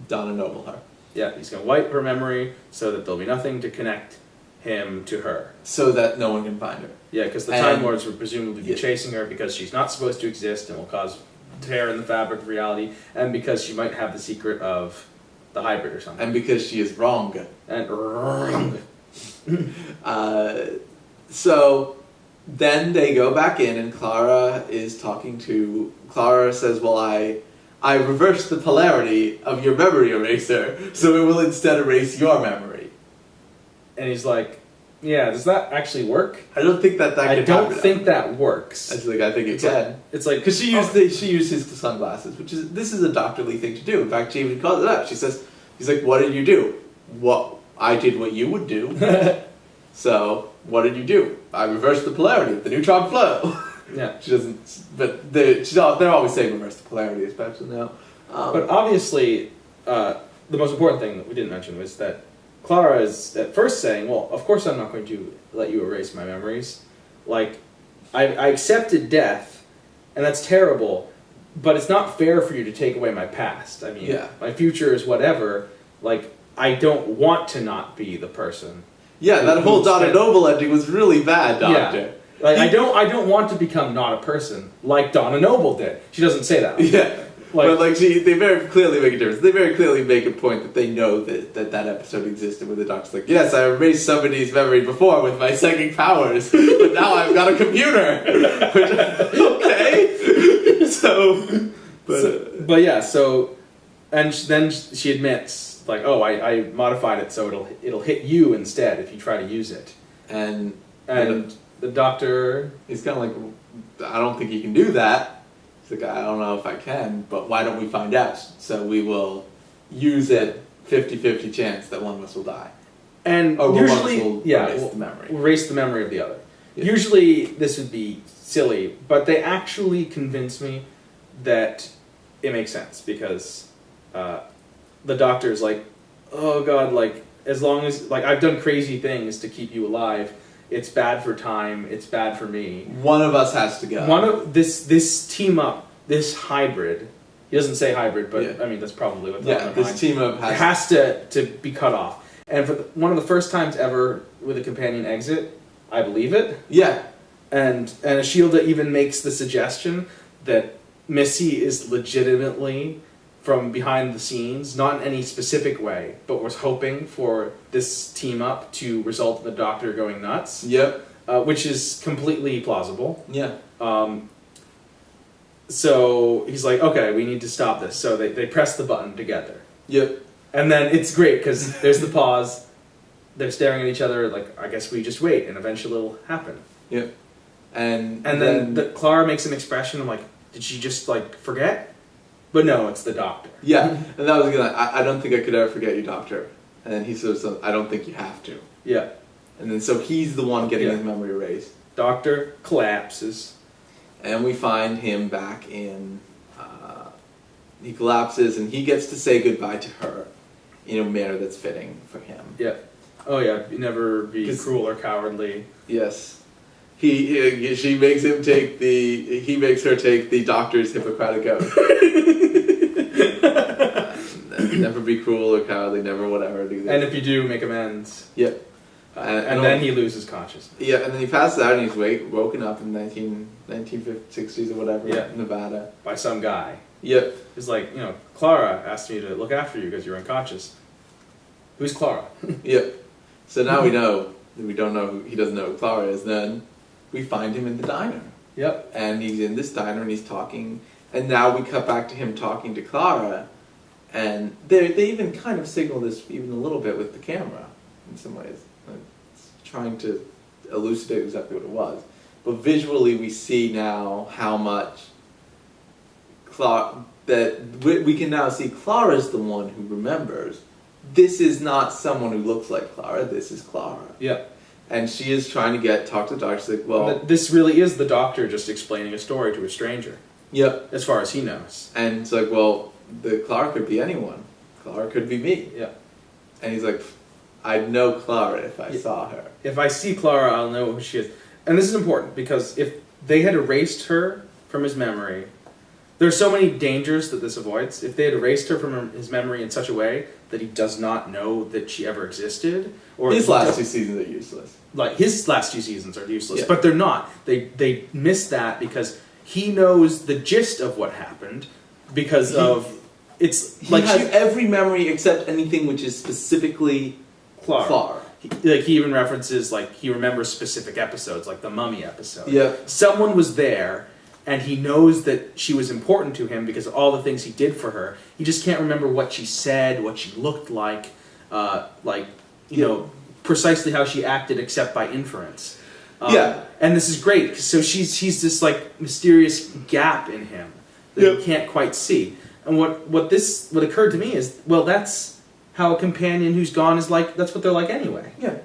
Donna Noble her. Yeah, he's going to wipe her memory so that there'll be nothing to connect him to her. So that no one can find her. Yeah, because the Time Lords would presumably be chasing her because she's not supposed to exist and will cause tear in the fabric of reality, and because she might have the secret of the hybrid or something. And because she is wrong. So then they go back in and Clara says, well, I reversed the polarity of your memory eraser, so it will instead erase your memory. And he's like, yeah, does that actually work? I don't think that could happen. I don't think that works. I think it can. It's like because she used his sunglasses, this is a doctorly thing to do. In fact, she even calls it out. She says, he's like, what did you do? What I did what you would do. So what did you do? I reversed the polarity of the neutron flow. Yeah. She doesn't. But they're always saying reverse the polarity, especially now. But obviously, the most important thing that we didn't mention was that Clara is at first saying, well, of course I'm not going to let you erase my memories. I accepted death, and that's terrible, but it's not fair for you to take away my past. I mean, my future is whatever. I don't want to not be the person. Yeah, that whole Donna Noble ending was really bad, Doctor. Yeah. I don't want to become not a person like Donna Noble did. She doesn't say that. Yeah. But they very clearly make a difference. They very clearly make a point that they know that episode existed where the Doctor's like, yes, I erased somebody's memory before with my psychic powers, but now I've got a computer. Okay. And then she admits, I modified it so it'll hit you instead if you try to use it. And And the doctor... He's kind of like, I don't think he can do that. He's like, I don't know if I can, but why don't we find out? So we will use it 50-50 chance that one of us will die. And or usually, one of us will erase the memory. We'll erase the memory of the other. Yeah. Usually this would be silly, but they actually convince me that it makes sense because the doctor's like, oh God, like as long as like I've done crazy things to keep you alive, it's bad for time, it's bad for me. One of us has to go. One of this team up, this hybrid. He doesn't say hybrid, but Yeah. I mean that's probably what they're on this team up has to be cut off. And for one of the first times ever with a companion exit, I believe it. Yeah. And Ashilda even makes the suggestion that Missy is legitimately from behind the scenes, not in any specific way, but was hoping for this team up to result in the Doctor going nuts. Yep. Which is completely plausible. Yeah. So he's like, okay, we need to stop this. So they press the button together. Yep. And then it's great because there's the pause. They're staring at each other like, I guess we just wait, and eventually it'll happen. Yep. And then Clara makes an expression. I'm like, did she just like forget? But no, it's the Doctor. Yeah, and that was gonna. I don't think I could ever forget you, Doctor. And then he says, I don't think you have to. Yeah. And then so he's the one getting Yeah. his memory erased. Doctor collapses. And we find him back in. He collapses, and he gets to say goodbye to her in a manner that's fitting for him. Yeah. Oh yeah. Never be 'Cause- cruel or cowardly. Yes. She makes him take he makes her take the Doctor's Hippocratic Oath. Never be cruel or cowardly, never whatever do this. And if you do, make amends. Yep. And then he loses consciousness. Yeah, and then he passes out and he's woken up in 1960s or whatever, Yeah. Nevada. By some guy. Yep. He's like, Clara asked me to look after you because you're unconscious. Who's Clara? Yep. So now we know that we don't know he doesn't know who Clara is. Then we find him in the diner. Yep. And he's in this diner and he's talking. And now we cut back to him talking to Clara. And they even kind of signal this even a little bit with the camera in some ways. It's trying to elucidate exactly what it was. But visually we see now how much we can now see Clara's the one who remembers. This is not someone who looks like Clara, this is Clara. Yep. And she is trying to talk to the Doctor. She's like, well... This really is the Doctor just explaining a story to a stranger. Yep. As far as he knows. And it's like, well, the Clara could be anyone. Clara could be me. Yeah. And he's like, I'd know Clara if I saw her. If I see Clara, I'll know who she is. And this is important because if they had erased her from his memory, there's so many dangers that this avoids. If they had erased her from his memory in such a way that he does not know that she ever existed, or His last 2 seasons are useless. Like his last 2 seasons are useless, Yeah. but they're not. They miss that because he knows the gist of what happened because of it's He like has every memory except anything which is specifically Clara. He even references like he remembers specific episodes, like the Mummy episode. Yeah. Someone was there. And he knows that she was important to him because of all the things he did for her. He just can't remember what she said, what she looked like, precisely how she acted, except by inference. Yeah. And this is great. So he's this like mysterious gap in him that you can't quite see. And what occurred to me is, well, that's how a companion who's gone is like. That's what they're like anyway. Yeah.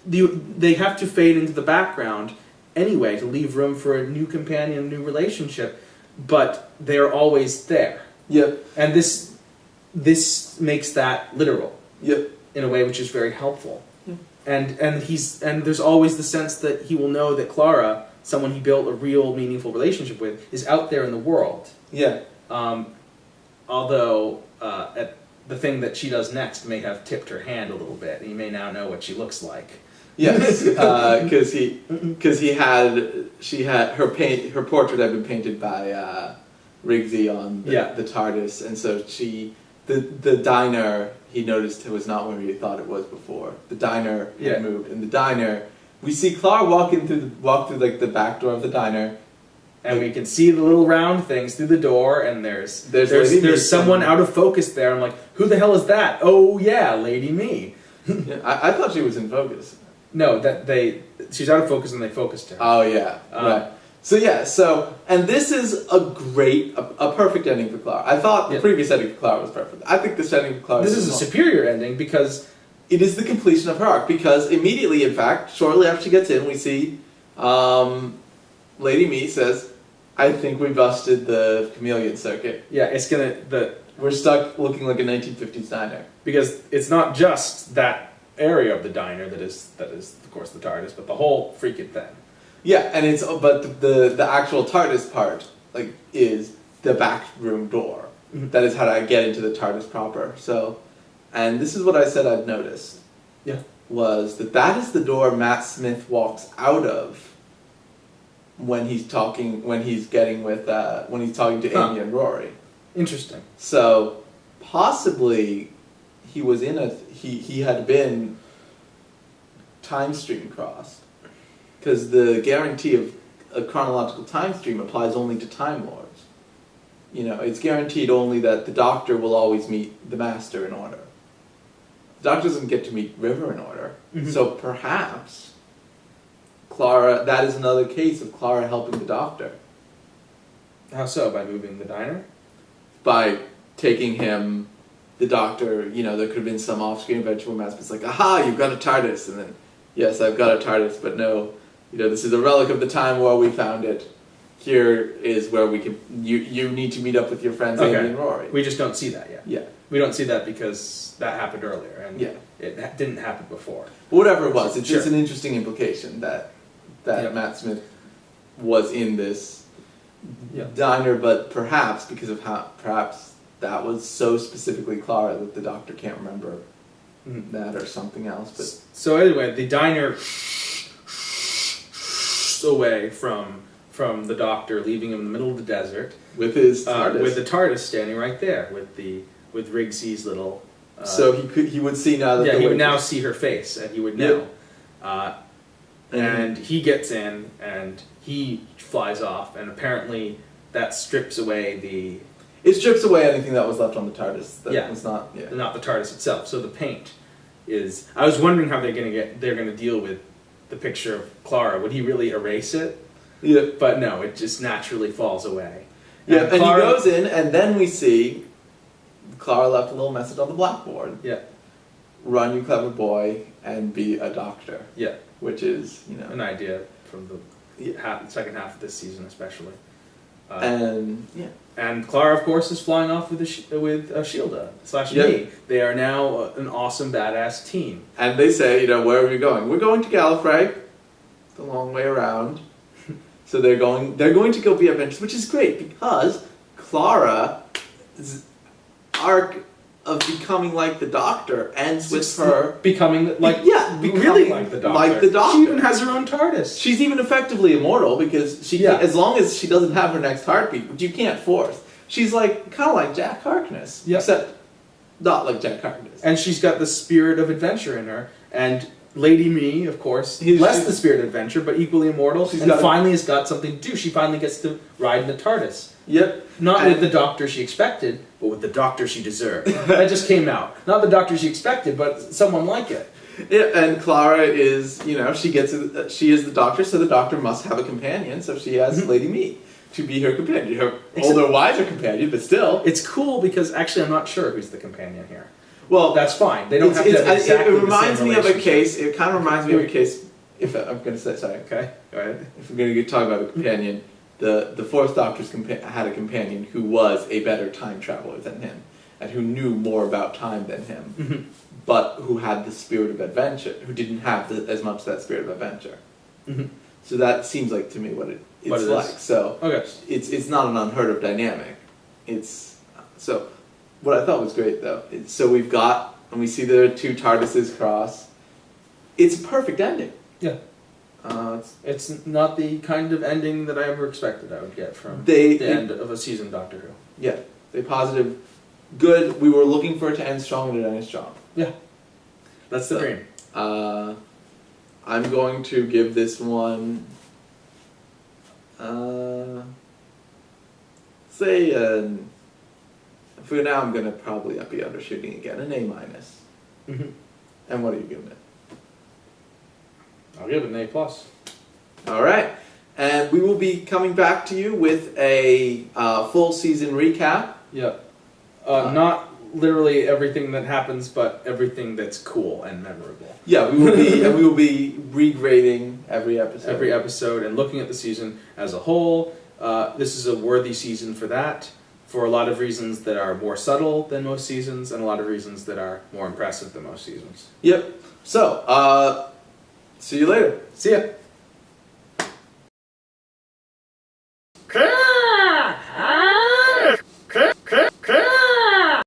They have to fade into the background anyway to leave room for a new companion, a new relationship, but they're always there. Yep. And this makes that literal. Yep. In a way which is very helpful. Yeah. And there's always the sense that he will know that Clara, someone he built a real meaningful relationship with, is out there in the world. Yeah. Although the thing that she does next may have tipped her hand a little bit, and he may now know what she looks like. Yes, because she had her portrait had been painted by Rigsy on the TARDIS, and so the diner he noticed it was not where he thought it was before. The diner had moved. In the diner, we see Clara walk through like the back door of the diner, and we can see the little round things through the door, and there's someone out of focus there. I'm like, who the hell is that? Oh yeah, Lady Me. Yeah, I thought she was in focus. No, that she's out of focus and they focused her. Oh yeah, right. So and this is a perfect ending for Clara. I thought the previous ending for Clara was perfect. I think this ending for Clara. This is a superior ending because it is the completion of her arc. Because immediately, in fact, shortly after she gets in, we see Lady Me says, "I think we busted the chameleon circuit." Yeah, we're stuck looking like a 1950s diner. Because it's not just that area of the diner that is of course the TARDIS, but the whole freaking thing. Yeah, and but the actual TARDIS part is the back room door. Mm-hmm. That is how I get into the TARDIS proper. So, and this is what I said I've noticed. Yeah, was that is the door Matt Smith walks out of when he's talking to Amy and Rory. Interesting. So possibly he was he had been time stream crossed. Because the guarantee of a chronological time stream applies only to Time Lords. It's guaranteed only that the Doctor will always meet the Master in order. The Doctor doesn't get to meet River in order. Mm-hmm. So perhaps that is another case of Clara helping the Doctor. How so? By moving the diner? By taking him, the Doctor, there could have been some off-screen adventure where Matt Smith's like, aha, you've got a TARDIS, and then, yes, I've got a TARDIS, but no, this is a relic of the time where we found it. Here is where we can. You need to meet up with your friends Amy and Rory. We just don't see that yet. Yeah, we don't see that because that happened earlier, and it didn't happen before. Whatever it was, it's just an interesting implication that Matt Smith was in this diner, but perhaps because of perhaps that was so specifically Clara that the Doctor can't remember that or something else. But so anyway, the diner away from the Doctor, leaving him in the middle of the desert with his TARDIS. With the TARDIS standing right there with Rigsy's little. So he would see now that he would now see her face, and he would know. And he gets in and he flies off, and apparently that strips away It strips away anything that was left on the TARDIS. That was not the TARDIS itself. So the paint is. I was wondering how they're gonna deal with the picture of Clara. Would he really erase it? Yeah. But no, it just naturally falls away. Yeah, and Clara, he goes in, and then we see Clara left a little message on the blackboard. Yeah. Run, you clever boy, and be a doctor. Yeah. Which is, an idea from the second half of this season, especially. And Clara, of course, is flying off with Shielda / me. They are now an awesome, badass team. And they say, where are we going? We're going to Gallifrey. It's a long way around. So they're going to go be adventurous, which is great because Clara's arc of becoming like the Doctor ends with her becoming like the Doctor. Like the Doctor. She even has her own TARDIS. She's even effectively immortal because she, as long as she doesn't have her next heartbeat, which you can't force. She's kind of like Jack Harkness, except not like Jack Harkness. And she's got the spirit of adventure in her, and Lady Me, of course, less the spirit of adventure, but equally immortal, finally has got something to do. She finally gets to ride in the TARDIS. Yep. Not with the Doctor she expected, but with the Doctor she deserved. That just came out. Not the Doctor she expected, but someone like it. Yeah, and Clara is, she is the Doctor, so the Doctor must have a companion, so she has Lady Me to be her companion. Her older, wiser companion, but still. It's cool because actually I'm not sure who's the companion here. Well, that's fine. They don't have to have exactly it reminds me of a case. It kind of reminds me of a case. If I'm going to say, sorry. Okay, go ahead. If we're going to talk about a companion, the Fourth Doctor had a companion who was a better time traveler than him, and who knew more about time than him, but who had the spirit of adventure, who didn't have as much that spirit of adventure. So that seems like to me what it's like. So it's not an unheard of dynamic. So. What I thought was great, though, so we see the two TARDISes cross. It's a perfect ending. Yeah. It's not the kind of ending that I ever expected I would get from the end of a season Doctor Who. Yeah. They positive, good. We were looking for it to end strong, and it ended strong. Yeah. That's the dream. I'm going to give this one, for now, I'm going to probably be undershooting again, an A-. And what are you giving it? I'll give it an A+. All right. And we will be coming back to you with a full season recap. Yep. Not literally everything that happens, but everything that's cool and memorable. Yeah, we will be and we will be regrading every episode. Every episode and looking at the season as a whole. This is a worthy season for that, for a lot of reasons that are more subtle than most seasons, and a lot of reasons that are more impressive than most seasons. Yep. So, see you later. See ya.